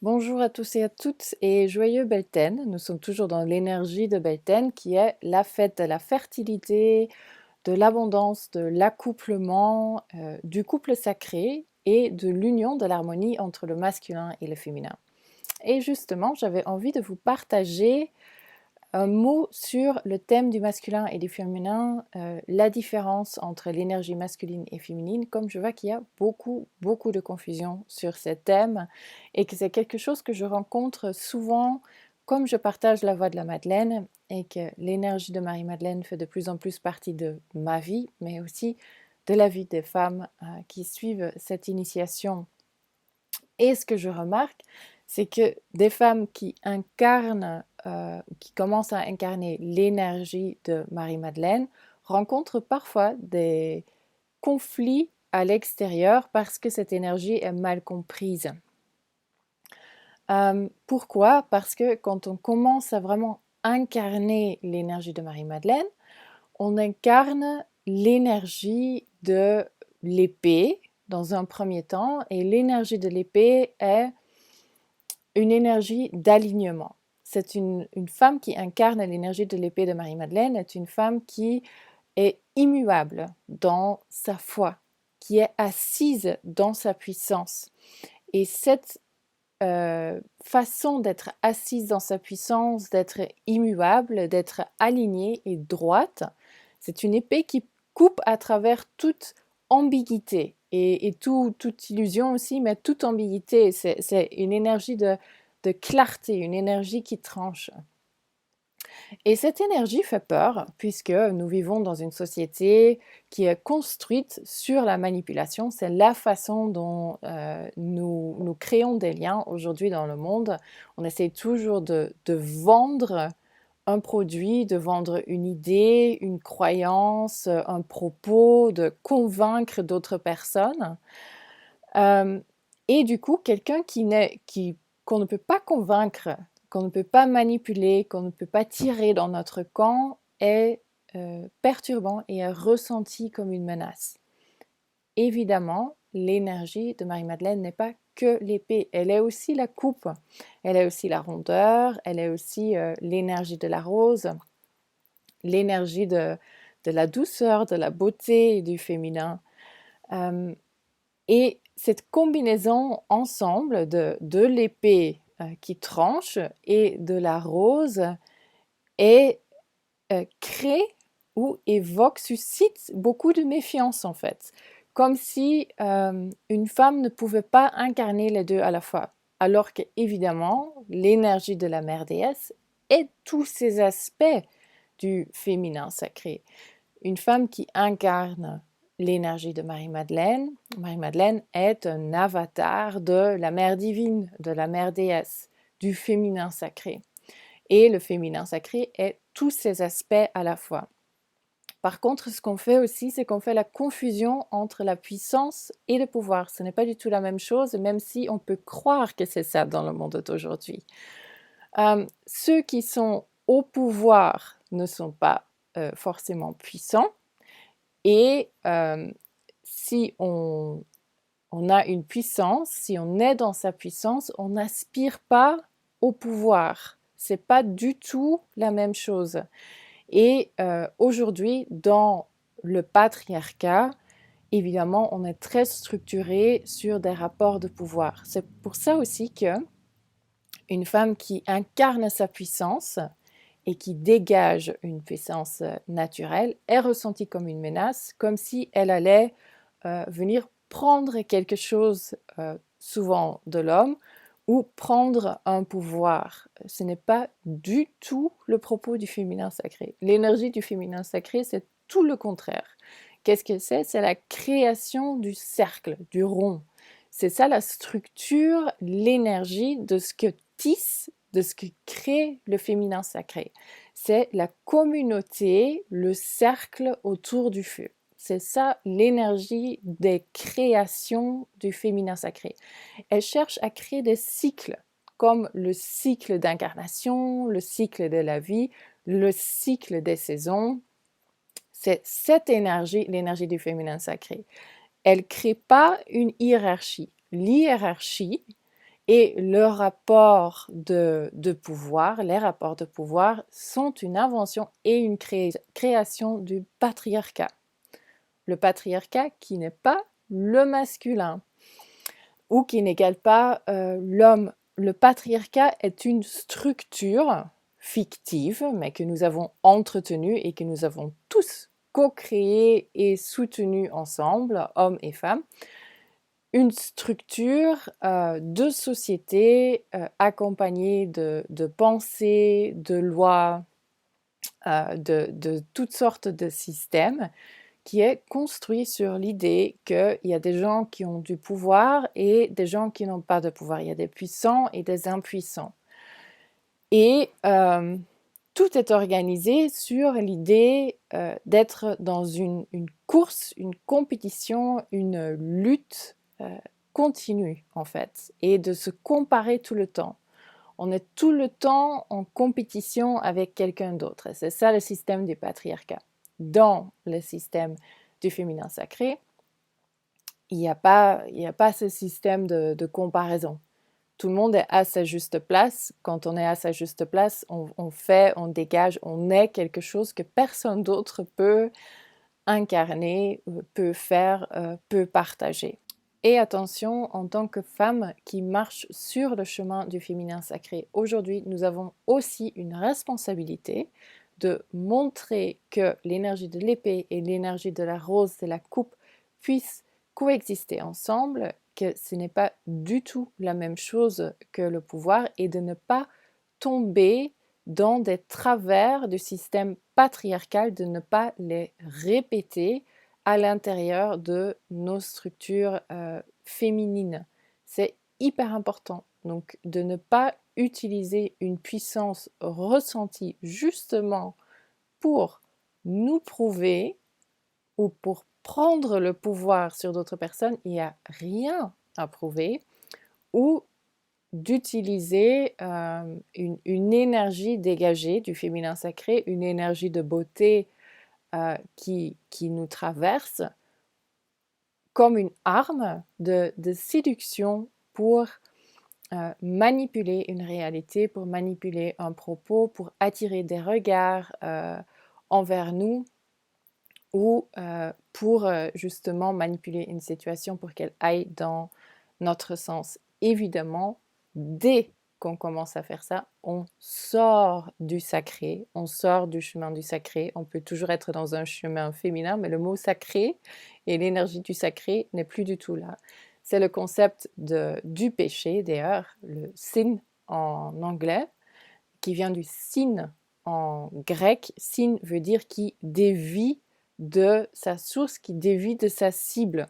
Bonjour à tous et à toutes et joyeux Beltane. Nous sommes toujours dans l'énergie de Beltane qui est la fête de la fertilité, de l'abondance, de l'accouplement, du couple sacré et de l'union de l'harmonie entre le masculin et le féminin. Et justement, j'avais envie de vous partager un mot sur le thème du masculin et du féminin, la différence entre l'énergie masculine et féminine, comme je vois qu'il y a beaucoup de confusion sur ces thèmes et que c'est quelque chose que je rencontre souvent comme je partage la voix de la Madeleine et que l'énergie de Marie-Madeleine fait de plus en plus partie de ma vie, mais aussi de la vie des femmes qui suivent cette initiation. Et ce que je remarque, c'est que des femmes qui incarnent, qui commencent à incarner l'énergie de Marie-Madeleine rencontrent parfois des conflits à l'extérieur parce que cette énergie est mal comprise. Pourquoi? Parce que quand on commence à vraiment incarner l'énergie de Marie-Madeleine, on incarne l'énergie de l'épée dans un premier temps, et l'énergie de l'épée est une énergie d'alignement. C'est une femme qui incarne l'énergie de l'épée de Marie-Madeleine, est une femme qui est immuable dans sa foi, qui est assise dans sa puissance. Et cette façon d'être assise dans sa puissance, d'être immuable, d'être alignée et droite, c'est une épée qui coupe à travers toute ambiguïté et toute illusion aussi, mais toute ambiguïté. C'est une énergie de clarté, une énergie qui tranche. Et cette énergie fait peur puisque nous vivons dans une société qui est construite sur la manipulation. C'est la façon dont nous créons des liens aujourd'hui dans le monde. On essaie toujours de vendre un produit, de vendre une idée, une croyance, un propos, de convaincre d'autres personnes. Euh, et du coup, quelqu'un qu'on ne peut pas convaincre, qu'on ne peut pas manipuler, qu'on ne peut pas tirer dans notre camp est perturbant et est ressenti comme une menace. Évidemment, l'énergie de Marie-Madeleine n'est pas que l'épée, elle est aussi la coupe, elle est aussi la rondeur, elle est aussi l'énergie de la rose, l'énergie de la douceur, de la beauté et du féminin. Et cette combinaison ensemble de l'épée qui tranche et de la rose est crée ou évoque, suscite beaucoup de méfiance en fait. Comme si une femme ne pouvait pas incarner les deux à la fois. Alors qu'évidemment, l'énergie de la mère déesse est tous ces aspects du féminin sacré. Une femme qui incarne l'énergie de Marie-Madeleine. Marie-Madeleine est un avatar de la mère divine, de la mère déesse, du féminin sacré. Et le féminin sacré est tous ces aspects à la fois. Par contre, ce qu'on fait aussi, c'est qu'on fait la confusion entre la puissance et le pouvoir. Ce n'est pas du tout la même chose, même si on peut croire que c'est ça dans le monde d'aujourd'hui. Ceux qui sont au pouvoir ne sont pas forcément puissants. Et si on a une puissance, si on est dans sa puissance, on n'aspire pas au pouvoir. C'est pas du tout la même chose. Et aujourd'hui, dans le patriarcat, évidemment, on est très structuré sur des rapports de pouvoir. C'est pour ça aussi que une femme qui incarne sa puissance et qui dégage une puissance naturelle est ressentie comme une menace, comme si elle allait venir prendre quelque chose, souvent de l'homme, ou prendre un pouvoir. Ce n'est pas du tout le propos du féminin sacré. L'énergie du féminin sacré, c'est tout le contraire. Qu'est-ce que c'est? C'est la création du cercle, du rond. C'est ça la structure, l'énergie de ce que tisse, de ce que crée le féminin sacré. C'est la communauté, le cercle autour du feu. C'est ça l'énergie des créations du féminin sacré. Elle cherche à créer des cycles, comme le cycle d'incarnation, le cycle de la vie, le cycle des saisons. C'est cette énergie, l'énergie du féminin sacré. Elle ne crée pas une hiérarchie. L'hiérarchie Et le rapport de pouvoir, les rapports de pouvoir sont une invention et une création du patriarcat. Le patriarcat qui n'est pas le masculin ou qui n'égale pas l'homme. Le patriarcat est une structure fictive, mais que nous avons entretenue et que nous avons tous co-créée et soutenue ensemble, hommes et femmes. Une structure de société accompagnée de pensées, de lois, de toutes sortes de systèmes qui est construit sur l'idée qu'il y a des gens qui ont du pouvoir et des gens qui n'ont pas de pouvoir. Il y a des puissants et des impuissants. Et tout est organisé sur l'idée d'être dans une course, une compétition, une lutte continue en fait, et de se comparer tout le temps. On est tout le temps en compétition avec quelqu'un d'autre. C'est ça le système du patriarcat. Dans le système du féminin sacré, il n'y a pas ce système de comparaison. Tout le monde est à sa juste place. Quand on est à sa juste place, on fait, on dégage, on est quelque chose que personne d'autre peut incarner, peut faire, peut partager. Et attention, en tant que femme qui marche sur le chemin du féminin sacré, aujourd'hui, nous avons aussi une responsabilité de montrer que l'énergie de l'épée et l'énergie de la rose, de la coupe, puissent coexister ensemble, que ce n'est pas du tout la même chose que le pouvoir, et de ne pas tomber dans des travers du système patriarcal, de ne pas les répéter à l'intérieur de nos structures féminines. C'est hyper important. Donc de ne pas utiliser une puissance ressentie justement pour nous prouver ou pour prendre le pouvoir sur d'autres personnes, il n'y a rien à prouver, ou d'utiliser une énergie dégagée du féminin sacré, une énergie de beauté qui nous traverse comme une arme de séduction pour manipuler une réalité, pour manipuler un propos, pour attirer des regards envers nous, ou pour justement manipuler une situation pour qu'elle aille dans notre sens. Évidemment, dès qu'on commence à faire ça, on sort du sacré, on sort du chemin du sacré. On peut toujours être dans un chemin féminin, mais le mot sacré et l'énergie du sacré n'est plus du tout là. C'est le concept du péché, d'ailleurs, le sin en anglais, qui vient du sin en grec. Sin veut dire qui dévie de sa source, qui dévie de sa cible.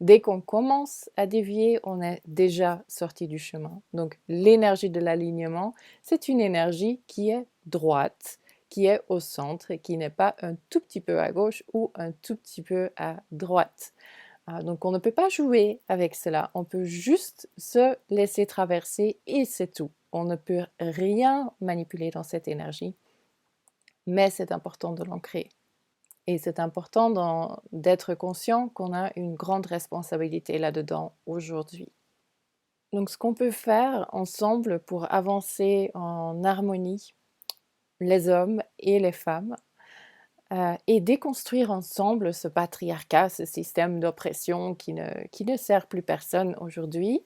Dès qu'on commence à dévier, on est déjà sorti du chemin. Donc l'énergie de l'alignement, c'est une énergie qui est droite, qui est au centre, qui n'est pas un tout petit peu à gauche ou un tout petit peu à droite. Donc on ne peut pas jouer avec cela, on peut juste se laisser traverser et c'est tout. On ne peut rien manipuler dans cette énergie, mais c'est important de l'ancrer. Et c'est important d'être conscient qu'on a une grande responsabilité là-dedans aujourd'hui. Donc ce qu'on peut faire ensemble pour avancer en harmonie, les hommes et les femmes, et déconstruire ensemble ce patriarcat, ce système d'oppression qui ne sert plus personne aujourd'hui,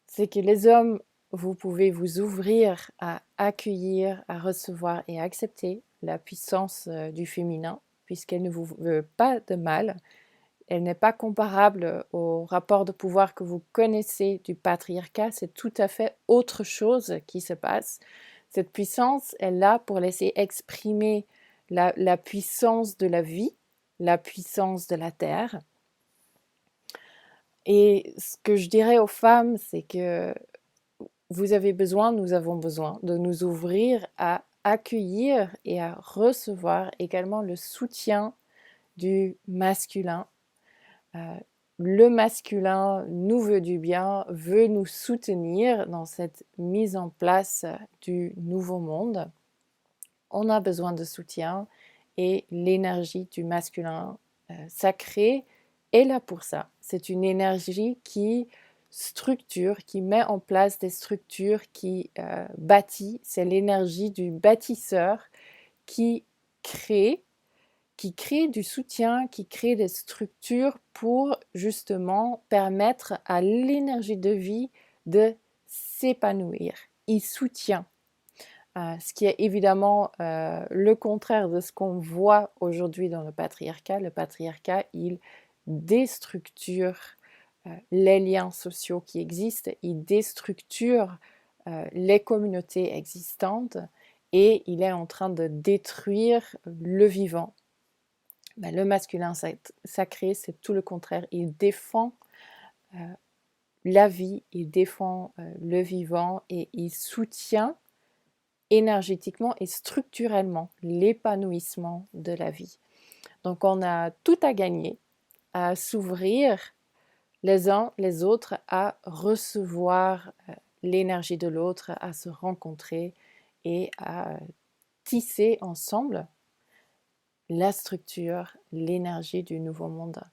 c'est que les hommes, vous pouvez vous ouvrir à accueillir, à recevoir et à accepter la puissance du féminin, puisqu'elle ne vous veut pas de mal. Elle n'est pas comparable au rapport de pouvoir que vous connaissez du patriarcat, c'est tout à fait autre chose qui se passe. Cette puissance est là pour laisser exprimer la puissance de la vie, la puissance de la terre. Et ce que je dirais aux femmes, c'est que vous avez besoin, nous avons besoin de nous ouvrir à accueillir et à recevoir également le soutien du masculin. Le masculin nous veut du bien, veut nous soutenir dans cette mise en place du nouveau monde. On a besoin de soutien et l'énergie du masculin sacré est là pour ça. C'est une énergie qui structure, qui met en place des structures, qui bâtit. C'est l'énergie du bâtisseur qui crée, du soutien, qui crée des structures pour justement permettre à l'énergie de vie de s'épanouir. Il soutient. Ce qui est évidemment le contraire de ce qu'on voit aujourd'hui dans le patriarcat. Le patriarcat, il déstructure les liens sociaux qui existent, il déstructure les communautés existantes et il est en train de détruire le vivant. Ben, le masculin sacré, c'est tout le contraire. Il défend la vie, il défend le vivant et il soutient énergétiquement et structurellement l'épanouissement de la vie. Donc on a tout à gagner à s'ouvrir les uns les autres, à recevoir l'énergie de l'autre, à se rencontrer et à tisser ensemble la structure, l'énergie du nouveau monde.